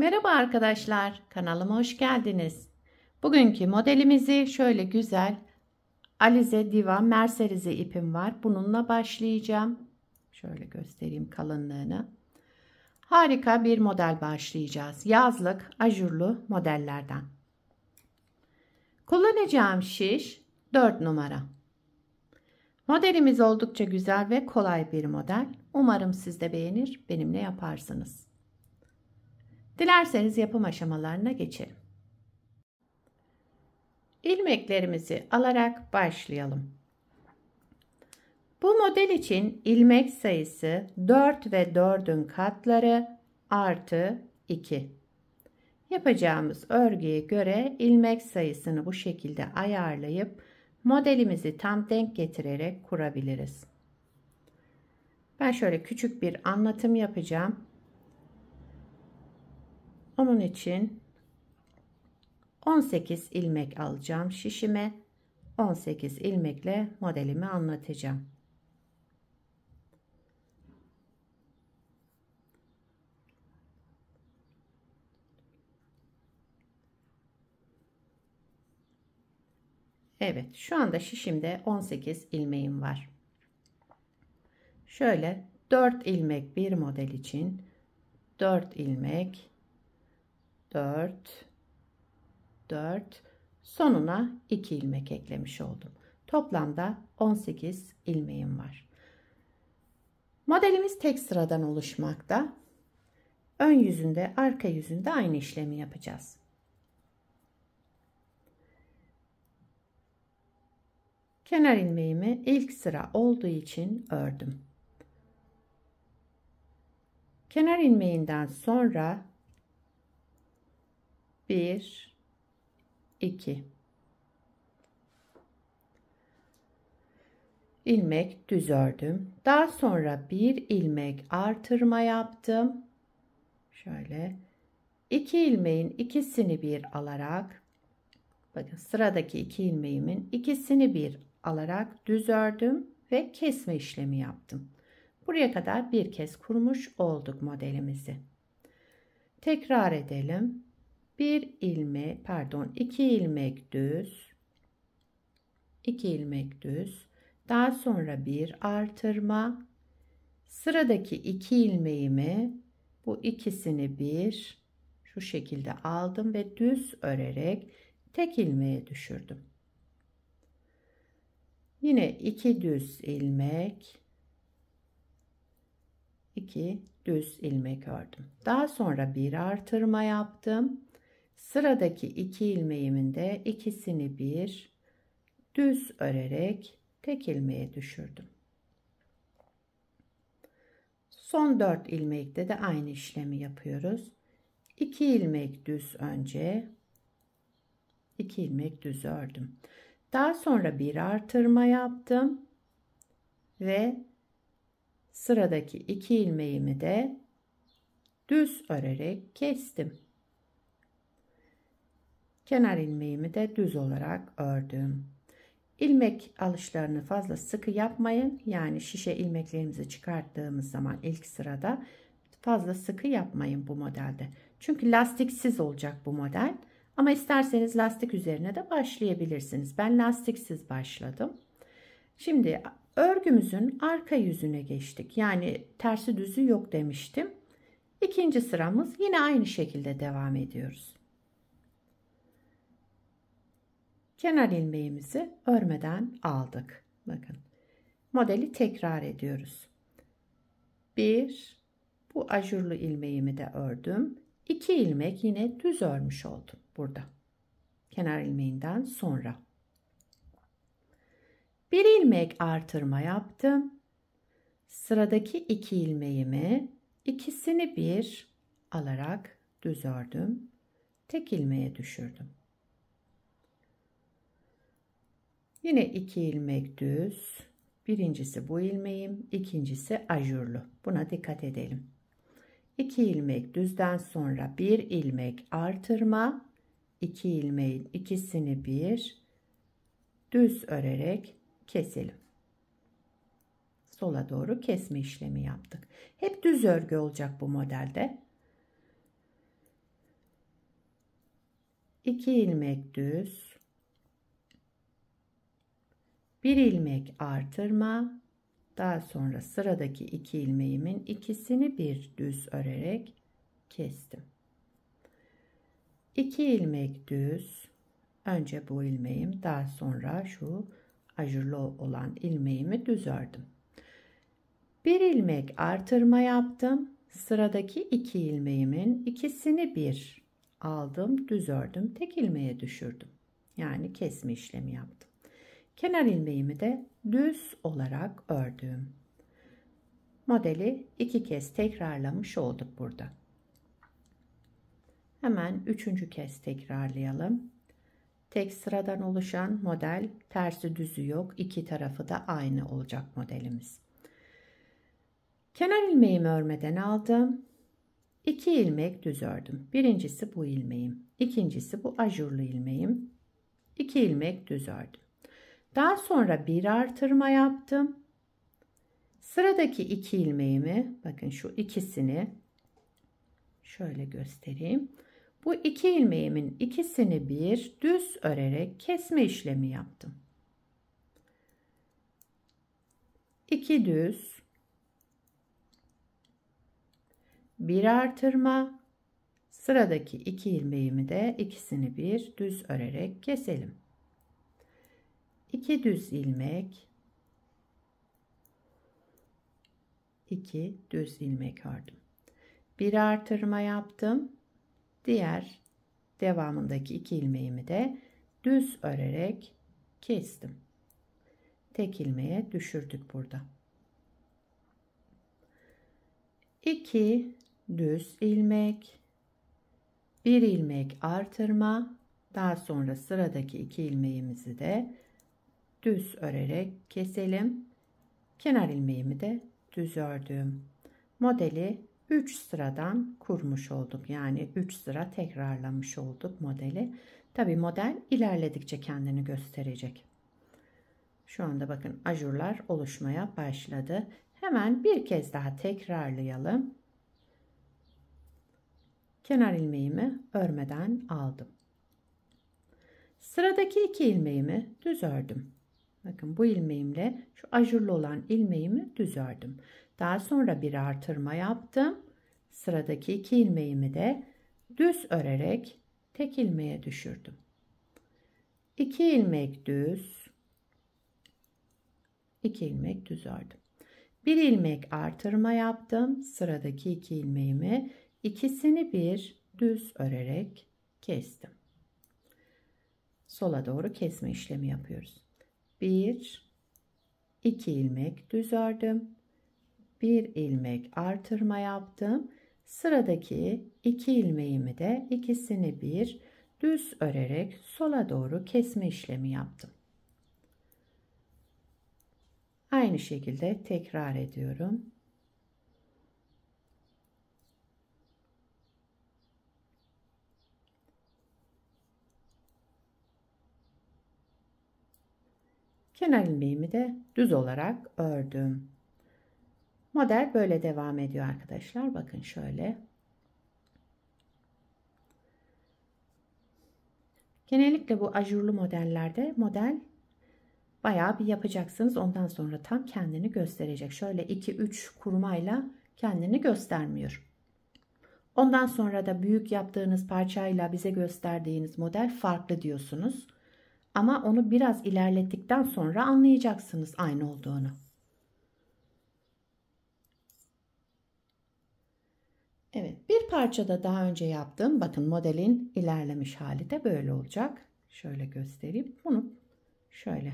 Merhaba arkadaşlar, kanalıma hoş geldiniz. Bugünkü modelimizi şöyle güzel Alize Divan Merserize ipim var. Bununla başlayacağım. Şöyle göstereyim kalınlığını. Harika bir model başlayacağız. Yazlık ajurlu modellerden. Kullanacağım şiş 4 numara. Modelimiz oldukça güzel ve kolay bir model. Umarım siz de beğenir, benimle yaparsınız. Dilerseniz yapım aşamalarına geçelim. İlmeklerimizi alarak başlayalım. Bu model için ilmek sayısı 4 ve 4'ün katları artı 2. Yapacağımız örgüye göre ilmek sayısını bu şekilde ayarlayıp modelimizi tam denk getirerek kurabiliriz. Ben şöyle küçük bir anlatım yapacağım. Onun için 18 ilmek alacağım şişime. 18 ilmekle modelimi anlatacağım. Evet, şu anda şişimde 18 ilmeğim var. Şöyle 4 ilmek bir model için 4 ilmek 4 sonuna 2 ilmek eklemiş oldum. Toplamda 18 ilmeğim var. Modelimiz tek sıradan oluşmakta. Ön yüzünde, arka yüzünde aynı işlemi yapacağız. Kenar ilmeğimi ilk sıra olduğu için ördüm. Kenar ilmeğinden sonra 1 2 ilmek düz ördüm. Daha sonra bir ilmek artırma yaptım. Şöyle 2 ilmeğin ikisini bir alarak, bakın sıradaki 2 ilmeğimin ikisini bir alarak düz ördüm ve kesme işlemi yaptım. Buraya kadar bir kez kurmuş olduk modelimizi. Tekrar edelim. 2 ilmek düz, 2 ilmek düz, daha sonra bir artırma, sıradaki 2 ilmeğimi bu ikisini bir şu şekilde aldım ve düz örerek tek ilmeğe düşürdüm. Yine 2 düz ilmek, 2 düz ilmek ördüm. Daha sonra bir artırma yaptım. Sıradaki 2 ilmeğimin de ikisini bir düz örerek tek ilmeğe düşürdüm. Son 4 ilmekte de aynı işlemi yapıyoruz. 2 ilmek düz önce, 2 ilmek düz ördüm. Daha sonra bir artırma yaptım ve sıradaki 2 ilmeğimi de düz örerek kestim. Kenar ilmeğimi de düz olarak ördüm. İlmek alışlarını fazla sıkı yapmayın. Yani şişe ilmeklerimizi çıkarttığımız zaman ilk sırada fazla sıkı yapmayın bu modelde. Çünkü lastiksiz olacak bu model. Ama isterseniz lastik üzerine de başlayabilirsiniz. Ben lastiksiz başladım. Şimdi örgümüzün arka yüzüne geçtik. Yani tersi düzü yok demiştim. İkinci sıramız yine aynı şekilde devam ediyoruz. Kenar ilmeğimizi örmeden aldık. Bakın. Modeli tekrar ediyoruz. Bu ajurlu ilmeğimi de ördüm. 2 ilmek yine düz örmüş oldum burada. Kenar ilmeğinden sonra. Bir ilmek artırma yaptım. Sıradaki 2 ilmeğimi ikisini bir alarak düz ördüm. Tek ilmeğe düşürdüm. Yine 2 ilmek düz. Birincisi bu ilmeğim, ikincisi ajurlu. Buna dikkat edelim. 2 ilmek düzden sonra bir ilmek artırma, 2 ilmeğin ikisini bir düz örerek keselim. Sola doğru kesme işlemi yaptık. Hep düz örgü olacak bu modelde. 2 ilmek düz, 1 ilmek artırma, daha sonra sıradaki 2 ilmeğimin ikisini bir düz örerek kestim. 2 ilmek düz, önce bu ilmeğim, daha sonra şu ajurlu olan ilmeğimi düz ördüm. 1 ilmek artırma yaptım. Sıradaki 2 ilmeğimin ikisini bir aldım, düz ördüm, tek ilmeğe düşürdüm. Yani kesme işlemi yaptım. Kenar ilmeğimi de düz olarak ördüm. Modeli 2 kez tekrarlamış olduk burada. Hemen 3. kez tekrarlayalım. Tek sıradan oluşan model, tersi düzü yok. İki tarafı da aynı olacak modelimiz. Kenar ilmeğimi örmeden aldım. 2 ilmek düz ördüm. Birincisi bu ilmeğim. İkincisi bu ajurlu ilmeğim. 2 ilmek düz ördüm. Daha sonra bir artırma yaptım. Sıradaki 2 ilmeğimi, bakın şu ikisini şöyle göstereyim. Bu 2 ilmeğimin ikisini bir düz örerek kesme işlemi yaptım. 2 düz, 1 artırma, sıradaki 2 ilmeğimi de ikisini bir düz örerek keselim. 2 düz ilmek, 2 düz ilmek ördüm. 1 artırma yaptım. Diğer devamındaki 2 ilmeğimi de düz örerek kestim. Tek ilmeğe düşürdük burada. 2 düz ilmek, 1 ilmek artırma, daha sonra sıradaki 2 ilmeğimizi de düz örerek keselim. Kenar ilmeğimi de düz ördüm. Modeli 3 sıradan kurmuş olduk. Yani 3 sıra tekrarlamış olduk modeli. Tabi model ilerledikçe kendini gösterecek. Şu anda bakın ajurlar oluşmaya başladı. Hemen bir kez daha tekrarlayalım. Kenar ilmeğimi örmeden aldım. Sıradaki 2 ilmeğimi düz ördüm. Bakın bu ilmeğimle şu ajurlu olan ilmeğimi düz ördüm. Daha sonra bir artırma yaptım. Sıradaki 2 ilmeğimi de düz örerek tek ilmeğe düşürdüm. 2 ilmek düz, 2 ilmek düz ördüm. 1 ilmek artırma yaptım. Sıradaki 2 ilmeğimi ikisini bir düz örerek kestim. Sola doğru kesme işlemi yapıyoruz. 1 2 ilmek düz ördüm. 1 ilmek artırma yaptım. Sıradaki 2 ilmeğimi de ikisini bir düz örerek sola doğru kesme işlemi yaptım. Aynı şekilde tekrar ediyorum. Kenar ilmeğimi de düz olarak ördüm. Model böyle devam ediyor arkadaşlar. Bakın şöyle. Genellikle bu ajurlu modellerde model bayağı bir yapacaksınız. Ondan sonra tam kendini gösterecek. Şöyle 2-3 kurmayla kendini göstermiyor. Ondan sonra da büyük yaptığınız parçayla bize gösterdiğiniz model farklı diyorsunuz. Ama onu biraz ilerlettikten sonra anlayacaksınız aynı olduğunu. Evet, bir parçada daha önce yaptım. Bakın modelin ilerlemiş hali de böyle olacak. Şöyle göstereyim. Bunu şöyle.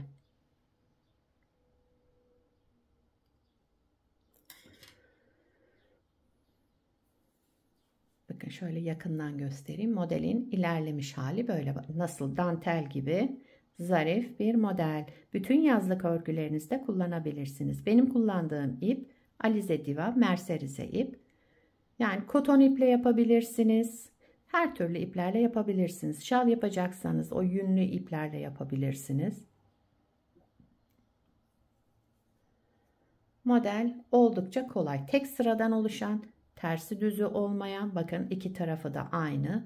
Bakın şöyle yakından göstereyim. Modelin ilerlemiş hali böyle. Nasıl dantel gibi zarif bir model. Bütün yazlık örgülerinizde kullanabilirsiniz. Benim kullandığım ip Alize Diva merserize ip. Yani koton iple yapabilirsiniz. Her türlü iplerle yapabilirsiniz. Şal yapacaksanız o yünlü iplerle yapabilirsiniz. Model oldukça kolay. Tek sıradan oluşan, tersi düzü olmayan, bakın iki tarafı da aynı.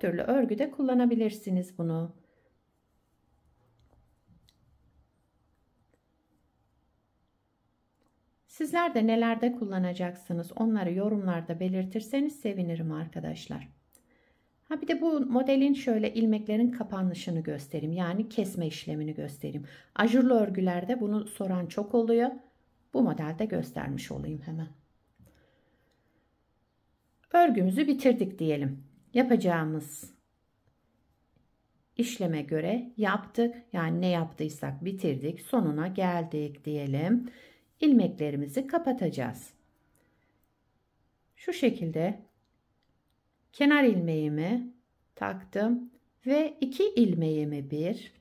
türlü örgüde kullanabilirsiniz bunu. Sizler de nelerde kullanacaksınız onları yorumlarda belirtirseniz sevinirim arkadaşlar. Ha bir de bu modelin şöyle ilmeklerin kapanışını göstereyim. Yani kesme işlemini göstereyim. Ajurlu örgülerde bunu soran çok oluyor. Bu modelde göstermiş olayım hemen. Örgümüzü bitirdik diyelim. Yapacağımız işleme göre yaptık. Yani ne yaptıysak bitirdik. Sonuna geldik diyelim. İlmeklerimizi kapatacağız. Şu şekilde kenar ilmeğimi taktım ve 2 ilmeğimi bir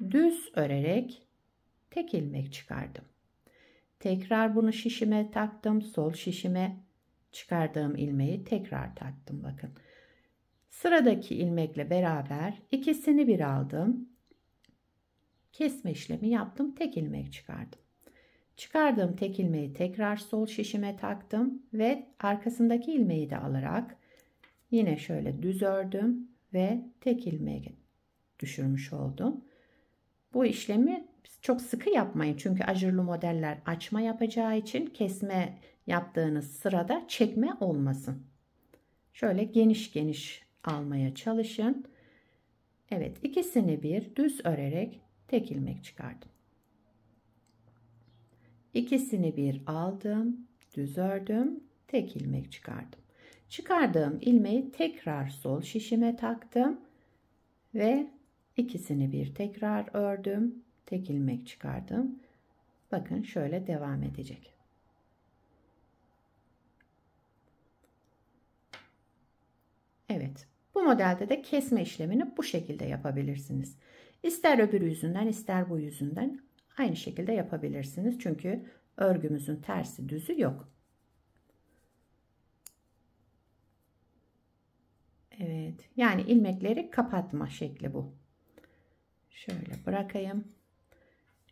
düz örerek tek ilmek çıkardım. Tekrar bunu şişime taktım. Sol şişime çıkardığım ilmeği tekrar taktım. Bakın. Sıradaki ilmekle beraber ikisini bir aldım. Kesme işlemi yaptım. Tek ilmek çıkardım. Çıkardığım tek ilmeği tekrar sol şişime taktım ve arkasındaki ilmeği de alarak yine şöyle düz ördüm ve tek ilmeği düşürmüş oldum. Bu işlemi çok sıkı yapmayın. Çünkü ajurlu modeller açma yapacağı için kesme yaptığınız sırada çekme olmasın. Şöyle geniş geniş almaya çalışın. Evet, ikisini bir düz örerek tek ilmek çıkardım. İkisini bir aldım, düz ördüm, tek ilmek çıkardım. Çıkardığım ilmeği tekrar sol şişime taktım ve ikisini bir tekrar ördüm, tek ilmek çıkardım. Bakın şöyle devam edecek. Evet, bu modelde de kesme işlemini bu şekilde yapabilirsiniz. İster öbür yüzünden ister bu yüzünden aynı şekilde yapabilirsiniz. Çünkü örgümüzün tersi düzü yok. Evet, yani ilmekleri kapatma şekli bu. Şöyle bırakayım.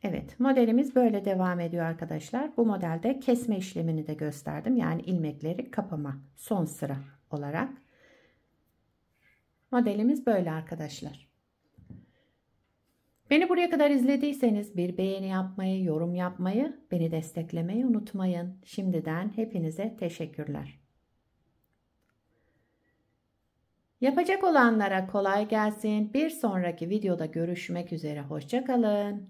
Evet, modelimiz böyle devam ediyor arkadaşlar. Bu modelde kesme işlemini de gösterdim. Yani ilmekleri kapama son sıra olarak. Modelimiz böyle arkadaşlar. Beni buraya kadar izlediyseniz bir beğeni yapmayı, yorum yapmayı, beni desteklemeyi unutmayın. Şimdiden hepinize teşekkürler. Yapacak olanlara kolay gelsin. Bir sonraki videoda görüşmek üzere. Hoşça kalın.